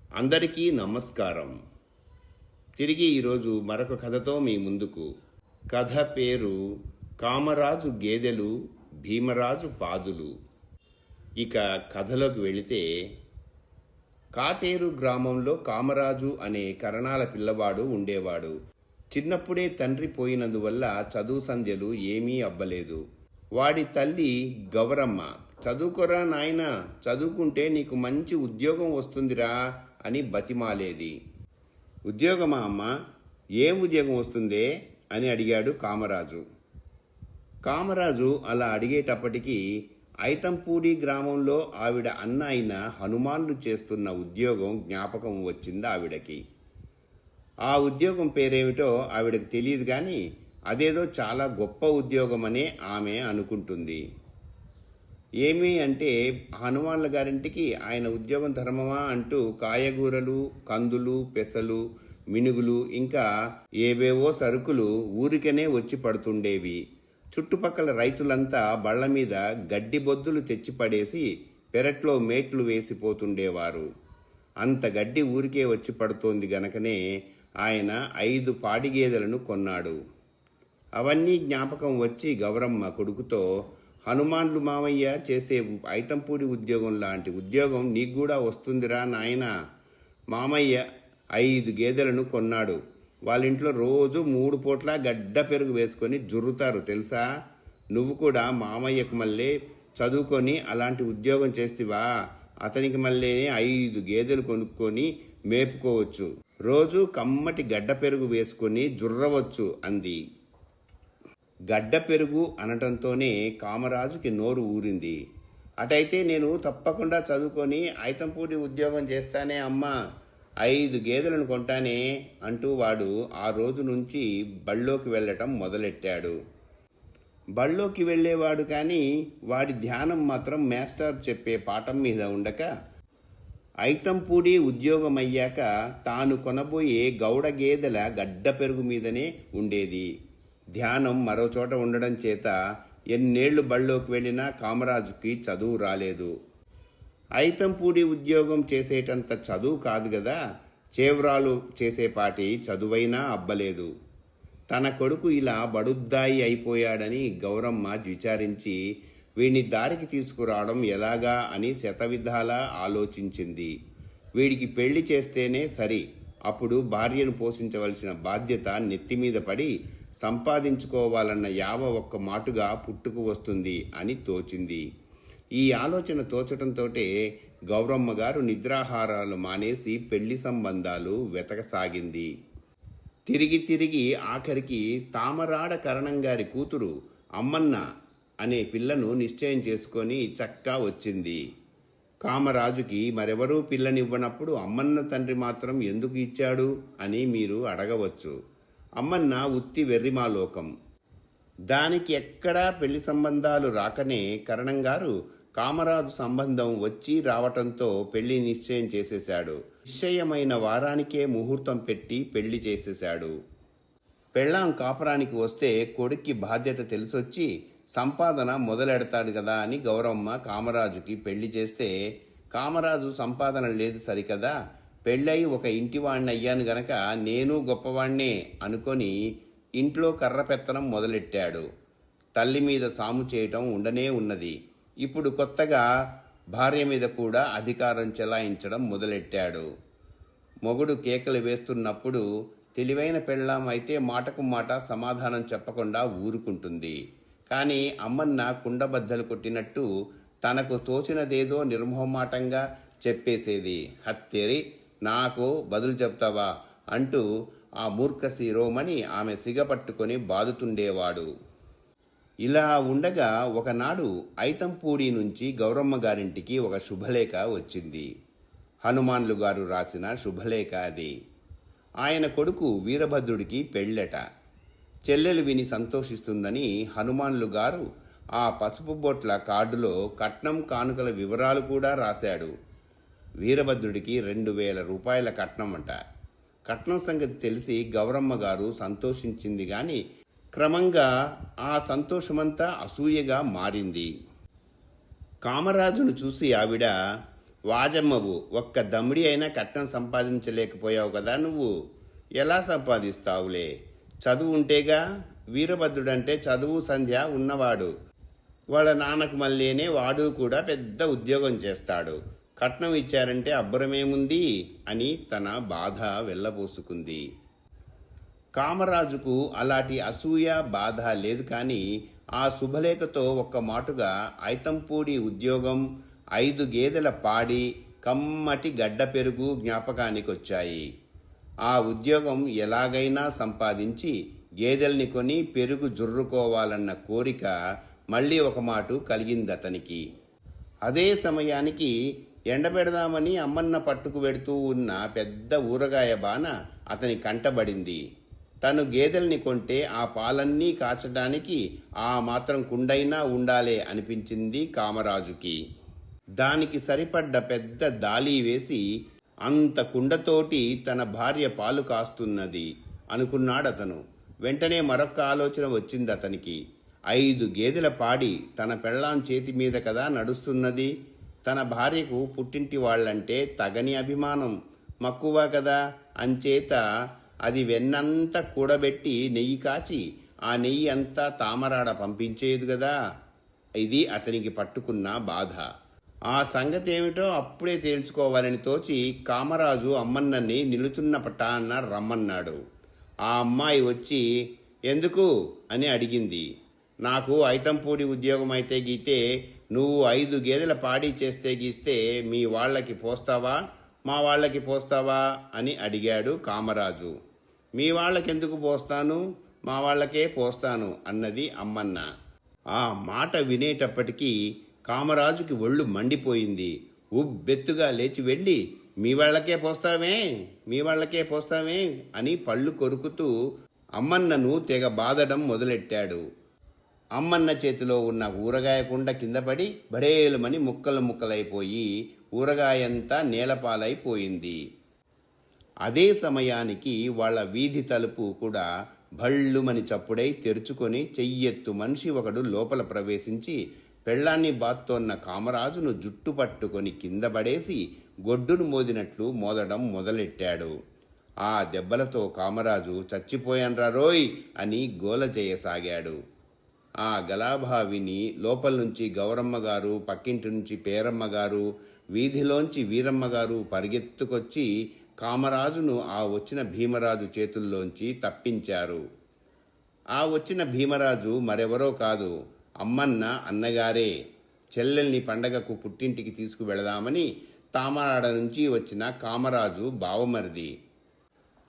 అందరికీ నమస్కారం. తిరిగి ఈరోజు మరొక కథతో మీ ముందుకు. కథ పేరు కామరాజు గేదెలు భీమరాజు పాదులు. ఇక కథలోకి వెళితే, కాతేరు గ్రామంలో కామరాజు అనే కరణాల పిల్లవాడు ఉండేవాడు. చిన్నప్పుడే తండ్రి పోయినందువల్ల చదువు సంధ్యలు ఏమీ అబ్బలేదు. వాడి తల్లి గౌరమ్మ, చదువుకోరా నాయనా, చదువుకుంటే నీకు మంచి ఉద్యోగం వస్తుందిరా అని బతిమాలేది. ఉద్యోగమా అమ్మ? ఏం ఉద్యోగం వస్తుందే అని అడిగాడు కామరాజు. కామరాజు అలా అడిగేటప్పటికీ ఐతంపూడి గ్రామంలో ఆవిడ అన్న అయిన హనుమాన్లు చేస్తున్న ఉద్యోగం జ్ఞాపకం వచ్చింది ఆవిడకి. ఆ ఉద్యోగం పేరేమిటో ఆవిడకి తెలియదు, కానీ అదేదో చాలా గొప్ప ఉద్యోగమనే ఆమె అనుకుంటుంది. ఏమి అంటే, హనుమాన్ల గారింటికి ఆయన ఉద్యోగం ధర్మమా అంటూ కాయగూరలు, కందులు, పెసలు, మినుగులు, ఇంకా ఏవేవో సరుకులు ఊరికనే వచ్చి పడుతుండేవి. చుట్టుపక్కల రైతులంతా బళ్ల మీద గడ్డి బొద్దులు తెచ్చిపడేసి పెరట్లో మేట్లు వేసిపోతుండేవారు. అంత గడ్డి ఊరికే వచ్చి పడుతోంది గనకనే ఆయన 5 పాడిగేదెలను కొన్నాడు. అవన్నీ జ్ఞాపకం వచ్చి గౌరమ్మ కొడుకుతో, హనుమాన్లు మామయ్య చేసే ఐతంపూడి ఉద్యోగం లాంటి ఉద్యోగం నీకు కూడా వస్తుందిరా నాయనా. మామయ్య 5 గేదెలను కొన్నాడు. వాళ్ళింట్లో రోజు 3 పూట్ల గడ్డ పెరుగు వేసుకొని జుర్రుతారు తెలుసా. నువ్వు కూడా మామయ్యకు మళ్ళీ చదువుకొని అలాంటి ఉద్యోగం చేస్తావా? అతనికి మళ్ళీ 5 గేదెలు కొనుక్కొని మేపుకోవచ్చు. రోజు కమ్మటి గడ్డ పెరుగు వేసుకొని జుర్రవచ్చు అంది. గడ్డ పెరుగు అనటంతోనే కామరాజుకి నోరు ఊరింది. అటైతే నేను తప్పకుండా చదువుకొని ఐతంపూడి ఉద్యోగం చేస్తానే అమ్మా, 5 గేదెలను కొంటానే అంటూ వాడు ఆ రోజు నుంచి బళ్ళోకి వెళ్ళటం మొదలెట్టాడు. బళ్ళోకి వెళ్ళేవాడు, కానీ వాడి ధ్యానం మాత్రం మేస్టర్ చెప్పే పాఠం మీద ఉండక, ఐతంపూడి ఉద్యోగం అయ్యాక తాను కొనబోయే గౌడ గేదెల గడ్డ పెరుగు మీదనే ఉండేది. ధ్యానం మరో చోట ఉండడం చేత ఎన్నేళ్లు బళ్ళోకి వెళ్ళినా కామరాజుకి చదువు రాలేదు. ఐతంపూడి ఉద్యోగం చేసేటంత చదువు కాదు గదా, చేవ్రాలు చేసేపాటి చదువైనా అబ్బలేదు. తన కొడుకు ఇలా బడుద్దాయి అయిపోయాడని గౌరమ్మ విచారించి వీడిని దారికి తీసుకురావడం ఎలాగా అని శతవిధాలా ఆలోచించింది. వీడికి పెళ్లి చేస్తేనే సరి, అప్పుడు భార్యను పోషించవలసిన బాధ్యత నెత్తిమీద పడి సంపాదించుకోవాలన్న యావ ఒక్క మాటుగా పుట్టుకు వస్తుంది అని తోచింది. ఈ ఆలోచన తోచటంతోటే గౌరమ్మ గారు నిద్రాహారాలు మానేసి పెళ్లి సంబంధాలు వెతకసాగింది. తిరిగి ఆఖరికి తామరాడ కరణంగారి కూతురు అమ్మన్న అనే పిల్లను నిశ్చయం చేసుకొని చక్కా వచ్చింది. కామరాజుకి మరెవరూ పిల్లనివ్వనప్పుడు అమ్మన్న తండ్రి మాత్రం ఎందుకు ఇచ్చాడు అని మీరు అడగవచ్చు. అమ్మన్న ఉత్తి వెర్రిమాలోకం. దానికి ఎక్కడా పెళ్లి సంబంధాలు రాకనే కరణంగారు కామరాజు సంబంధం వచ్చి రావటంతో పెళ్లి నిశ్చయం చేసేశాడు. నిశ్చయమైన వారానికే ముహూర్తం పెట్టి పెళ్లి చేసేశాడు. పెళ్ళాం కాపురానికి వస్తే కొడుక్కి బాధ్యత తెలిసొచ్చి సంపాదన మొదలెడతాడు కదా అని గౌరమ్మ కామరాజుకి పెళ్లి చేస్తే, కామరాజు సంపాదన లేదు సరికదా, పెళ్ళయి ఒక ఇంటివాణ్ణి అయ్యాను గనక నేను గొప్పవాణ్ణే అనుకొని ఇంట్లో కర్రపెత్తనం మొదలెట్టాడు. తల్లి మీద సాము చేయటం ఉండనే ఉన్నది. ఇప్పుడు కొత్తగా భార్య మీద కూడా అధికారం చెలాయించడం మొదలెట్టాడు. మొగుడు కేకలు వేస్తున్నప్పుడు తెలివైన పెళ్ళాం అయితే మాటకు మాట సమాధానం చెప్పకుండా ఊరుకుంటుంది. కానీ అమ్మన్న కుండబద్దలు కొట్టినట్టు తనకు తోచినదేదో నిర్మోహమాటంగా చెప్పేసేది. హత్తెరి, నాకు బదులు చెప్తావా అంటూ ఆ మూర్ఖ శిరోమణి ఆమె సిగపట్టుకొని బాదుతుండేవాడు. ఇలా ఉండగా ఒకనాడు ఐతంపూడి నుంచి గౌరమ్మ గారింటికి ఒక శుభలేఖ వచ్చింది. హనుమాన్లు గారు రాసిన శుభలేఖ అది. ఆయన కొడుకు వీరభద్రుడికి పెళ్ళట. చెల్లెలు విని సంతోషిస్తుందని హనుమాన్లు గారు ఆ పసుపు బొట్ల కార్డులో కట్నం కానుకల వివరాలు కూడా రాశాడు. వీరభద్రుడికి 2000 రూపాయల కట్నం అంట. కట్నం సంగతి తెలిసి గౌరమ్మ గారు సంతోషించింది, గాని క్రమంగా ఆ సంతోషమంతా అసూయగా మారింది. కామరాజును చూసి ఆవిడ, వాజమ్మవు, ఒక్క దమ్మిడి అయినా కట్నం సంపాదించలేకపోయావు కదా నువ్వు. ఎలా సంపాదిస్తావులే? చదువు ఉంటేగా. వీరభద్రుడంటే చదువు సంధ్య ఉన్నవాడు. వాళ్ళ నాన్నకు మళ్ళీనే వాడు కూడా పెద్ద ఉద్యోగం చేస్తాడు. కట్నం ఇచ్చారంటే అబ్బరమేముంది అని తన బాధ వెళ్ళబోసుకుంది. కామరాజుకు అలాంటి అసూయ బాధ లేదు. కానీ ఆ శుభలేఖతో ఒక్క మాటుగా ఐతంపూడి ఉద్యోగం, 5 గేదెల పాడి, కమ్మటి గడ్డ పెరుగు జ్ఞాపకానికొచ్చాయి. ఆ ఉద్యోగం ఎలాగైనా సంపాదించి గేదెల్ని కొని పెరుగు జుర్రుకోవాలన్న కోరిక మళ్ళీ ఒక మాటు కలిగిందతనికి. అదే సమయానికి ఎండబెడదామని అమ్మన్న పట్టుకు వెడుతూ ఉన్న పెద్ద ఊరగాయ బాన అతని కంటబడింది. తను గేదెల్ని కొంటే ఆ పాలన్నీ కాచడానికి ఆ మాత్రం కుండైనా ఉండాలే అనిపించింది కామరాజుకి. దానికి సరిపడ్డ పెద్ద దాళీ వేసి అంత కుండతోటి తన భార్య పాలు కాస్తున్నది అనుకున్నాడతను. వెంటనే మరొక్క ఆలోచన వచ్చింది అతనికి. 5 గేదెల పాడి తన పెళ్ళాం చేతి మీద కదా నడుస్తున్నది. తన భార్యకు పుట్టింటి వాళ్ళంటే తగని అభిమానం, మక్కువ కదా. అంచేత అది వెన్నంతా కూడబెట్టి నెయ్యి కాచి ఆ నెయ్యి అంతా తామరాడ పంపించేది కదా. ఇది అతనికి పట్టుకున్న బాధ. ఆ సంగతి ఏమిటో అప్పుడే తేల్చుకోవాలని తోచి కామరాజు అమ్మన్నని నిలుచున్న పటాన్న రమ్మన్నాడు. ఆ అమ్మాయి వచ్చి ఎందుకు అని అడిగింది. నాకు ఐతంపూడి ఉద్యోగం అయితే గీతే నువ్వు 5 గేదెల పాడి చేస్తే గీస్తే మీ వాళ్ళకి పోస్తావా, మా వాళ్ళకి పోస్తావా అని అడిగాడు కామరాజు. మీ వాళ్ళకెందుకు పోస్తాను, మా వాళ్ళకే పోస్తాను అన్నది అమ్మన్న. ఆ మాట వినేటప్పటికీ కామరాజుకి ఒళ్ళు మండిపోయింది. ఉబ్బెత్తుగా లేచి వెళ్ళి మీ వాళ్ళకే పోస్తావే, మీ వాళ్ళకే పోస్తావే అని పళ్ళు కొరుకుతూ అమ్మన్నను తెగ బాదడం మొదలెట్టాడు. అమ్మన్న చేతిలో ఉన్న ఊరగాయ కుండ కిందపడి బడేలుమని ముక్కలు ముక్కలైపోయి ఊరగాయంతా నేలపాలైపోయింది. అదే సమయానికి వాళ్ళ వీధి తలుపు కూడా భళ్ళుమని చప్పుడై తెరుచుకొని చెయ్యెత్తు మనిషి ఒకడు లోపల ప్రవేశించి పెళ్ళాన్ని బాత్తోన్న కామరాజును జుట్టు పట్టుకొని కింద పడేసి గొడ్డును మోదినట్లు మోదడం మొదలెట్టాడు. ఆ దెబ్బలతో కామరాజు చచ్చిపోయాన్రా రోయ్ అని గోల చేయసాగాడు. ఆ గలాభా విని లోపల నుంచి గౌరమ్మగారు, పక్కింటి నుంచి పేరమ్మగారు, వీధిలోంచి వీరమ్మగారు పరిగెత్తుకొచ్చి కామరాజును ఆ వచ్చిన భీమరాజు చేతుల్లోంచి తప్పించారు. ఆ వచ్చిన భీమరాజు మరెవరో కాదు, అమ్మన్న అన్నగారే. చెల్లెల్ని పండగకు పుట్టింటికి తీసుకువెళదామని తామరాడ నుంచి వచ్చిన కామరాజు బావమరిది.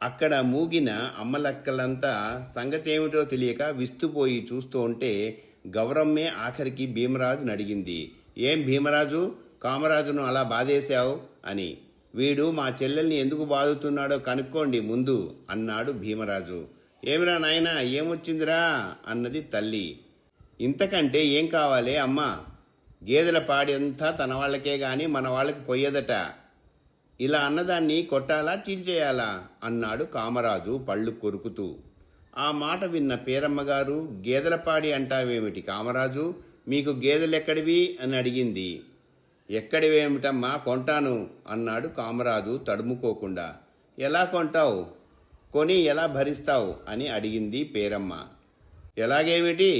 అక్కడ మూగిన అమ్మలక్కలంతా సంగతేమిటో తెలియక విస్తుపోయి చూస్తూ ఉంటే గౌరమ్మే ఆఖరికి భీమరాజును అడిగింది. ఏం భీమరాజు, కామరాజును అలా బాధేశావు అని. వీడు మా చెల్లెల్ని ఎందుకు బాదుతున్నాడో కనుక్కోండి ముందు అన్నాడు భీమరాజు. ఏమిరా నాయనా, ఏమొచ్చిందిరా అన్నది తల్లి. ఇంతకంటే ఏం కావాలే అమ్మా, గేదెల పాడి అంతా తన వాళ్ళకే గాని మన వాళ్ళకి పొయ్యదట. ఇలా అన్నదాన్ని కొట్టాలా చీల్చేయాలా అన్నాడు కామరాజు పళ్ళు కొరుకుతూ. ఆ మాట విన్న పేరమ్మగారు, గేదెల పాడి అంటావేమిటి కామరాజు, మీకు గేదెలెక్కడివి అని అడిగింది. ఎక్కడివేమిటమ్మా, కొంటాను అన్నాడు కామరాజు తడుముకోకుండా. ఎలా కొంటావు, కొని ఎలా భరిస్తావు అని అడిగింది పేరమ్మ. ఎలాగేమిటి,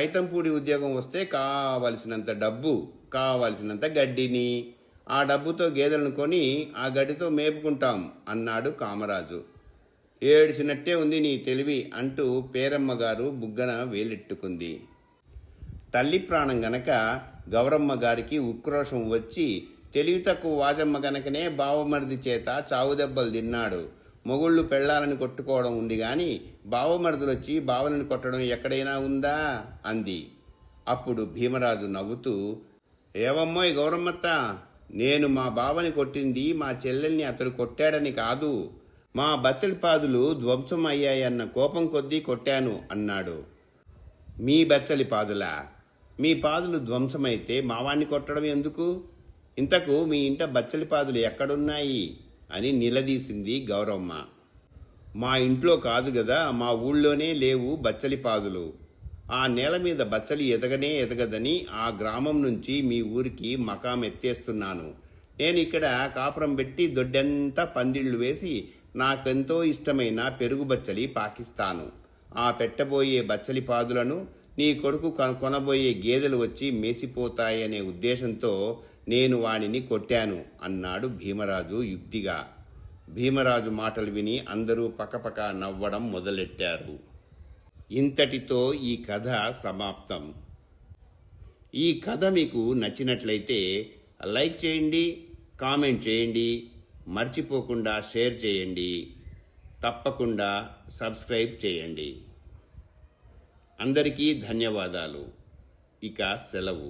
ఐతంపూడి ఉద్యోగం వస్తే కావలసినంత డబ్బు, కావలసినంత గడ్డిని, ఆ డబ్బుతో గేదెలను కొని ఆ గడ్డితో మేపుకుంటాం అన్నాడు కామరాజు. ఏడిసినట్టే ఉంది నీ తెలివి అంటూ పేరమ్మగారు బుగ్గన వేలెట్టుకుంది. తల్లి ప్రాణం గనక గౌరమ్మ గారికి ఉక్రోషం వచ్చి తెలివి తక్కువ వాజమ్మ గనకనే బావమరిది చేత చావు దెబ్బలు తిన్నాడు. మొగుళ్ళు పెళ్ళాలని కొట్టుకోవడం ఉంది గాని బావమరుదులొచ్చి బావలను కొట్టడం ఎక్కడైనా ఉందా అంది. అప్పుడు భీమరాజు నవ్వుతూ, ఏవమ్మోయ్ గౌరమ్మత్త, నేను మా బావని కొట్టింది మా చెల్లెల్ని అతడు కొట్టాడని కాదు, మా బచ్చలిపాదులు ధ్వంసం అయ్యాయన్న కోపం కొద్దీ కొట్టాను అన్నాడు. మీ బచ్చలిపాదులా? మీ పాదులు ధ్వంసమైతే మావాణ్ణి కొట్టడం ఎందుకు? ఇంతకు మీ ఇంట బచ్చలిపాదులు ఎక్కడున్నాయి అని నిలదీసింది గౌరమ్మ. మా ఇంట్లో కాదు గదా, మా ఊళ్ళోనే లేవు బచ్చలిపాదులు. ఆ నేల మీద బచ్చలి ఎదగనే ఎదగదని ఆ గ్రామం నుంచి మీ ఊరికి మకాం ఎత్తేస్తున్నాను. నేను ఇక్కడ కాపురం పెట్టి దొడ్డంతా పందిళ్ళు వేసి నాకెంతో ఇష్టమైన పెరుగు బచ్చలి పాకిస్తాను. ఆ పెట్టబోయే బచ్చలి పాదులను నీ కొడుకు కొనబోయే గేదెలు వచ్చి మేసిపోతాయనే ఉద్దేశంతో నేను వాడిని కొట్టాను అన్నాడు భీమరాజు యుక్తిగా. భీమరాజు మాటలు విని అందరూ పకపక నవ్వడం మొదలెట్టారు. ఇంతటితో ఈ కథ సమాప్తం. ఈ కథ మీకు నచ్చినట్లయితే లైక్ చేయండి, కామెంట్ చేయండి, మర్చిపోకుండా షేర్ చేయండి, తప్పకుండా సబ్స్క్రైబ్ చేయండి. అందరికీ ధన్యవాదాలు. ఇక సెలవు.